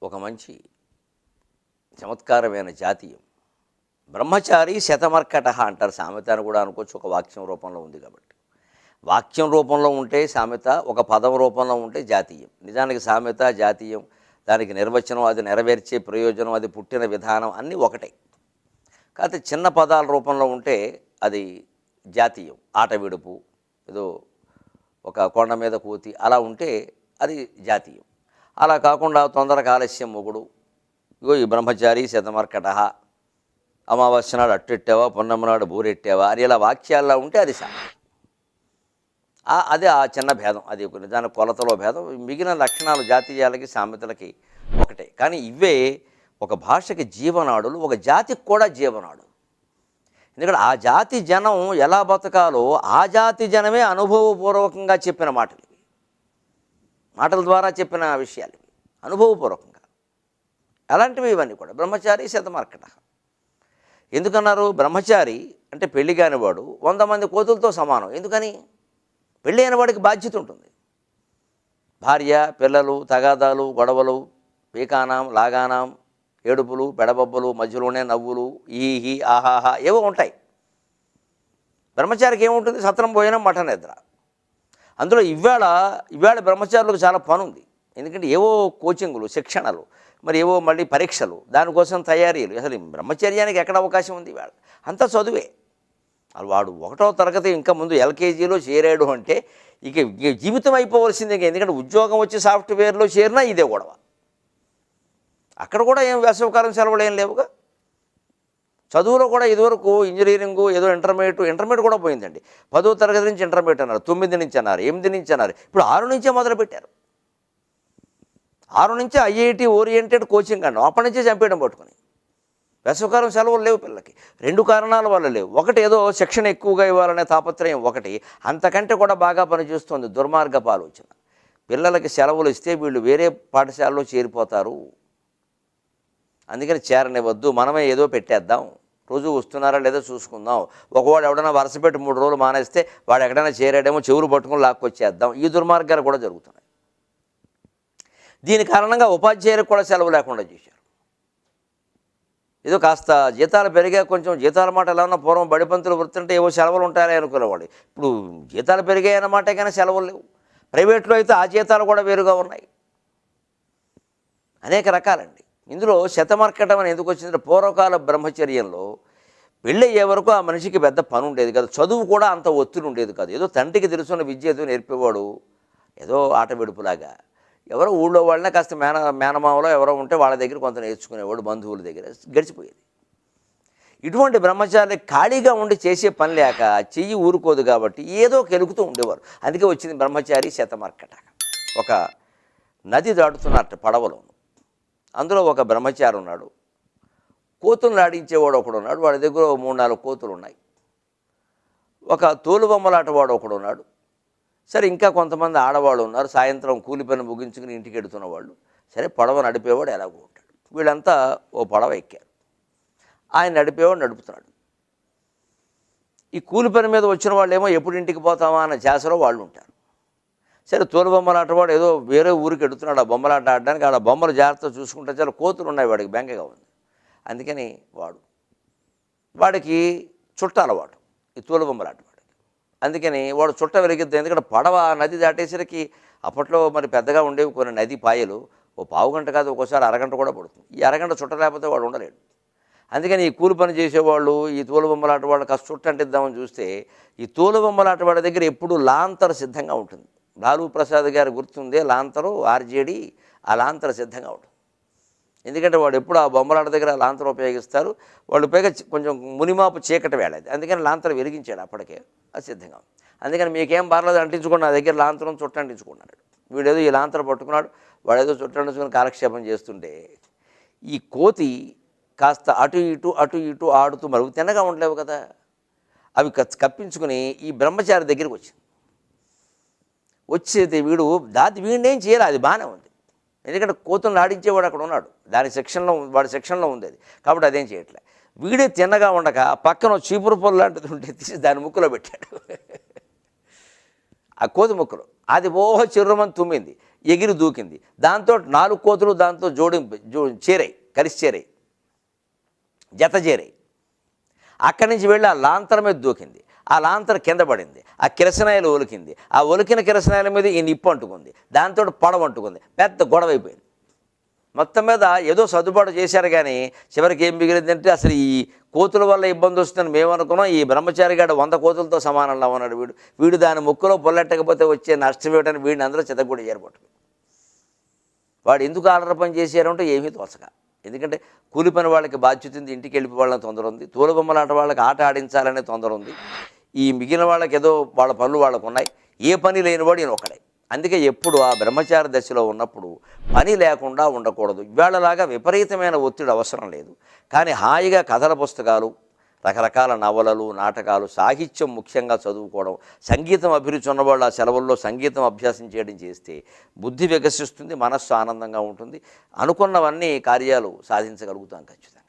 ఒక మంచి చమత్కారమైన జాతీయం. బ్రహ్మచారి శతమర్కట అంటారు. సామెతను కూడా అనుకోవచ్చు, ఒక వాక్యం రూపంలో ఉంది కాబట్టి. వాక్యం రూపంలో ఉంటే సామెత, ఒక పదం రూపంలో ఉంటే జాతీయం. నిజానికి సామెత, జాతీయం, దానికి నిర్వచనం, అది నెరవేర్చే ప్రయోజనం, అది పుట్టిన విధానం అన్నీ ఒకటే. కాకపోతే చిన్న పదాల రూపంలో ఉంటే అది జాతీయం. ఆట విడుపు, ఏదో ఒక కొండ మీద కోతి అలా ఉంటే అది జాతీయం. అలా కాకుండా తొందరగా ఆలస్యం మొగుడు, ఇగో ఈ బ్రహ్మచారి శతమర్కట, అమావాస్య నాడు అట్టెట్టావా, పున్నమ్మ నాడు బూరెట్టావా అని ఇలా వాక్యాల్లో ఉంటే అది అది ఆ చిన్న భేదం. అది నిజానికి కొలతలో భేదం. మిగిలిన లక్షణాలు జాతీయాలకి సామెతలకి ఒకటే. కానీ ఇవే ఒక భాషకి జీవనాడులు, ఒక జాతికి కూడా జీవనాడు. ఎందుకంటే ఆ జాతి జనం ఎలా బతకాలో ఆ జాతి జనమే అనుభవపూర్వకంగా చెప్పిన మాటలు, మాటల ద్వారా చెప్పిన విషయాలు అనుభవపూర్వకంగా. అలాంటివి ఇవన్నీ కూడా. బ్రహ్మచారి శతమర్కట ఎందుకన్నారు? బ్రహ్మచారి అంటే పెళ్లి కానివాడు 100 మంది కోతులతో సమానం. ఎందుకని? పెళ్ళి అయిన వాడికి బాధ్యత ఉంటుంది. భార్య, పిల్లలు, తగాదాలు, గొడవలు, పీకానాం, లాగానాం, ఏడుపులు, పెడబొబ్బలు, మధ్యలోనే నవ్వులు, ఈ ఆహాహా ఏవో ఉంటాయి. బ్రహ్మచారికి ఏముంటుంది? సత్రం భోజనం, మఠ నిద్ర. అందులో ఇవాళ బ్రహ్మచారులకు చాలా పని ఉంది. ఎందుకంటే ఏవో కోచింగులు, శిక్షణలు, మరి ఏవో మళ్ళీ పరీక్షలు, దానికోసం తయారీలు. అసలు బ్రహ్మచర్యానికి ఎక్కడ అవకాశం ఉంది? ఇవాళ అంతా చదువే. వాడు 1వ తరగతి ఇంకా ముందు ఎల్కేజీలో చేరాడు అంటే ఇక జీవితం అయిపోవలసిందే. ఎందుకంటే ఉద్యోగం వచ్చి సాఫ్ట్వేర్లో చేరినా ఇదే గొడవ. అక్కడ కూడా ఏం వేసవకాలం సెలవులు ఏం లేవుగా. చదువులో కూడా ఇదివరకు ఇంజనీరింగు ఏదో ఇంటర్మీడియట్ కూడా పోయిందండి. 10వ తరగతి నుంచి ఇంటర్మీడియట్ అన్నారు, 9 నుంచి అన్నారు, 8 నుంచి అన్నారు. ఇప్పుడు 6 నుంచే మొదలుపెట్టారు. 6 నుంచి ఐఐటి ఓరియంటెడ్ కోచింగ్ అండి. అప్పటి నుంచే చంపేయడం పట్టుకుని. వేసవకాలం సెలవులు లేవు పిల్లలకి. 2 కారణాల వల్ల లేవు. ఒకటి ఏదో శిక్షణ ఎక్కువగా ఇవ్వాలనే తాపత్రయం ఒకటి, అంతకంటే కూడా బాగా పనిచేస్తుంది దుర్మార్గపు ఆలోచన. పిల్లలకి సెలవులు ఇస్తే వీళ్ళు వేరే పాఠశాలలో చేరిపోతారు, అందుకని చేరనివ్వద్దు, మనమే ఏదో పెట్టేద్దాం, రోజు వస్తున్నారా లేదా చూసుకుందాం, ఒకవాడు ఎవడైనా వరుస పెట్టి 3 రోజులు మానేస్తే వాడు ఎక్కడైనా చేరాడేమో చెవులు పట్టుకుని లాక్కొచ్చేద్దాం. ఈ దుర్మార్గాలు కూడా జరుగుతున్నాయి. దీని కారణంగా ఉపాధ్యాయులకు కూడా సెలవు లేకుండా చేశారు. ఏదో కాస్త జీతాలు పెరిగా, కొంచెం జీతాల మాట ఎలా ఉన్నా పూర్వం బడిపంతులు వృత్తుంటే ఏవో సెలవులు ఉంటాయని అనుకునేవాడు. ఇప్పుడు జీతాలు పెరిగాయన్నమాట కానీ సెలవులు లేవు. ప్రైవేట్లో అయితే ఆ జీతాలు కూడా వేరుగా ఉన్నాయి. అనేక రకాలండి. ఇందులో శతమర్కటం అని ఎందుకు వచ్చిందంటే పూర్వకాల బ్రహ్మచర్యంలో పెళ్ళి అయ్యే వరకు ఆ మనిషికి పెద్ద పని ఉండేది కాదు. చదువు కూడా అంత ఒత్తిడి ఉండేది కాదు. ఏదో తండ్రికి తెలుసున్న విద్య ఏదో నేర్పేవాడు, ఏదో ఆట విడుపులాగా. ఎవరో ఊళ్ళో వాళ్ళనే కాస్త మేనమామలో ఎవరో ఉంటే వాళ్ళ దగ్గర కొంత నేర్చుకునేవాడు, బంధువుల దగ్గర గడిచిపోయేది. ఇటువంటి బ్రహ్మచారి ఖాళీగా ఉండి చేసే పని లేక చెయ్యి ఊరుకోదు కాబట్టి ఏదో కెలుగుతూ ఉండేవారు. అందుకే వచ్చింది బ్రహ్మచారి శతమర్కట. ఒక నది దాటుతున్నట్టు పడవలో, అందులో ఒక బ్రహ్మచారి ఉన్నాడు. కోతులను ఆడించేవాడు ఒకడు ఉన్నాడు. వాడి దగ్గర 3-4 కోతులు ఉన్నాయి. ఒక తోలుబొమ్మలాట వాడు ఒకడు ఉన్నాడు. సరే, ఇంకా కొంతమంది ఆడవాళ్ళు ఉన్నారు. సాయంత్రం కూలి పని ముగించుకుని ఇంటికి ఎడుతున్న వాళ్ళు. సరే, పడవ నడిపేవాడు ఎలాగో ఉంటాడు. వీళ్ళంతా ఓ పడవ ఎక్కారు. ఆయన నడిపేవాడు నడుపుతున్నాడు. ఈ కూలి పని మీద వచ్చిన వాళ్ళు ఏమో ఎప్పుడు ఇంటికి పోతామా అన్న ధ్యాసలో వాళ్ళు ఉంటారు. సరే, తోలుబొమ్మలాట వాడు ఏదో వేరే ఊరికి ఎడుతున్నాడు ఆ బొమ్మలాట ఆడడానికి. ఆడ బొమ్మలు జాగ్రత్తగా చూసుకుంటే చాలా కోతులు ఉన్నాయి, వాడికి బెంగగా ఉంది. అందుకని వాడికి చుట్టాలవాడు ఈ తోలుబొమ్మలాట. అందుకని వాడు చుట్ట వెలిగిద్దాం. ఎందుకంటే పడవ నది దాటేసరికి అప్పట్లో మరి పెద్దగా ఉండేవి కొన్ని నది పాయలు. ఓ పావు గంట కాదు, ఒక్కోసారి అరగంట కూడా పడుతుంది. ఈ అరగంట చుట్ట లేకపోతే వాడు ఉండలేడు. అందుకని ఈ కూలి పని చేసేవాళ్ళు, ఈ తోలుబొమ్మలాట వాళ్ళు కాస్త చుట్ట అంటిద్దామని చూస్తే ఈ తోలుబొమ్మలాట వాడి దగ్గర ఎప్పుడు లాంతరు సిద్ధంగా ఉంటుంది. లాలూ ప్రసాద్ గారు గుర్తుందే, లాంతరు ఆర్జేడి, ఆ లాంతరు సిద్ధంగా ఉంటుంది. ఎందుకంటే వాడు ఎప్పుడు ఆ బొమ్మలాట దగ్గర లాంతరు ఉపయోగిస్తారు. వాళ్ళు పైగా కొంచెం మునిమాపు చీకటి వేళది, అందుకని లాంతరు వెలిగించాడు అప్పటికే, అది సిద్ధంగా. అందుకని మీకేం పర్లేదు అంటించుకోండి, నా దగ్గర లాంతరం చుట్ట అంటించుకున్నాడు. వీడేదో ఈ లాంతరం పట్టుకున్నాడు, వాడేదో చుట్ట అంటించుకుని కాలక్షేపం చేస్తుంటే ఈ కోతి కాస్త అటు ఇటు ఆడుతూ మరుగు తిన్నగా ఉండలేవు కదా, అవి కప్పించుకుని ఈ బ్రహ్మచారి దగ్గరికి వచ్చేది. వీడినేం చేయాలి, అది బాగానే ఉంది. ఎందుకంటే కోతులను ఆడించేవాడు అక్కడ ఉన్నాడు, వాడి సెక్షన్లో ఉంది అది, కాబట్టి అదేం చేయట్లే. వీడే తిన్నగా ఉండక పక్కన చీపురు పొల్లు లాంటిది ఉంటే తీసి దాని ముక్కులో పెట్టాడు. ఆ కోతి ముక్కలు అది చిర్రమని తుమ్మింది. ఎగిరి దూకింది. దాంతో 4 కోతులు దాంతో చేరాయి, కలిసి చేరాయి, జత చేరాయి. అక్కడి నుంచి వెళ్ళి ఆ లాంతర్ మీద దూకింది. ఆ లాంతర్ కింద పడింది. ఆ కిరసనాయలు ఒలికింది. ఆ ఒలికిన కిరసనాయల మీద ఈ నిప్పు అంటుకుంది. దాంతో పడవ అంటుకుంది. పెద్ద గొడవ అయిపోయింది. మొత్తం మీద ఏదో సర్దుబాటు చేశారు, కానీ చివరికి ఏం మిగిలిందంటే అసలు ఈ కోతుల వల్ల ఇబ్బంది వస్తుందని మేము అనుకున్నాం. ఈ బ్రహ్మచారి గారు 100 కోతులతో సమానంగా ఉన్నాడు. వీడు దాని ముక్కులో పొల్లెట్టకపోతే వచ్చే నష్టం ఏమిటని వీడిని అందరూ చెత్తగూడి చేరబట్టు. వాడు ఎందుకు ఆర్డర్ పని చేశారంటే ఏమీ తోచక. ఎందుకంటే కూలి పని వాళ్ళకి బాధ్యత ఉంది, ఇంటికి వెళ్ళిపోవాలని తొందర ఉంది. తోలుబొమ్మలాట వాళ్ళకి ఆట ఆడించాలనే తొందర ఉంది. ఈ మిగిలిన వాళ్ళకి ఏదో వాళ్ళ పనులు వాళ్ళకు ఉన్నాయి. ఏ పని లేనివాడు ఈయన ఒక్కడే. అందుకే ఎప్పుడు ఆ బ్రహ్మచారి దశలో ఉన్నప్పుడు పని లేకుండా ఉండకూడదు. ఇవాళలాగా విపరీతమైన ఒత్తిడి అవసరం లేదు. కానీ హాయిగా కథల పుస్తకాలు, రకరకాల నవలలు, నాటకాలు, సాహిత్యం ముఖ్యంగా చదువుకోవడం, సంగీతం అభిరుచి ఉన్నవాళ్ళు ఆ సెలవుల్లో సంగీతం అభ్యాసం చేయడం చేస్తే బుద్ధి వికసిస్తుంది, మనస్సు ఆనందంగా ఉంటుంది, అనుకున్నవన్నీ కార్యాలు సాధించగలుగుతాం ఖచ్చితంగా.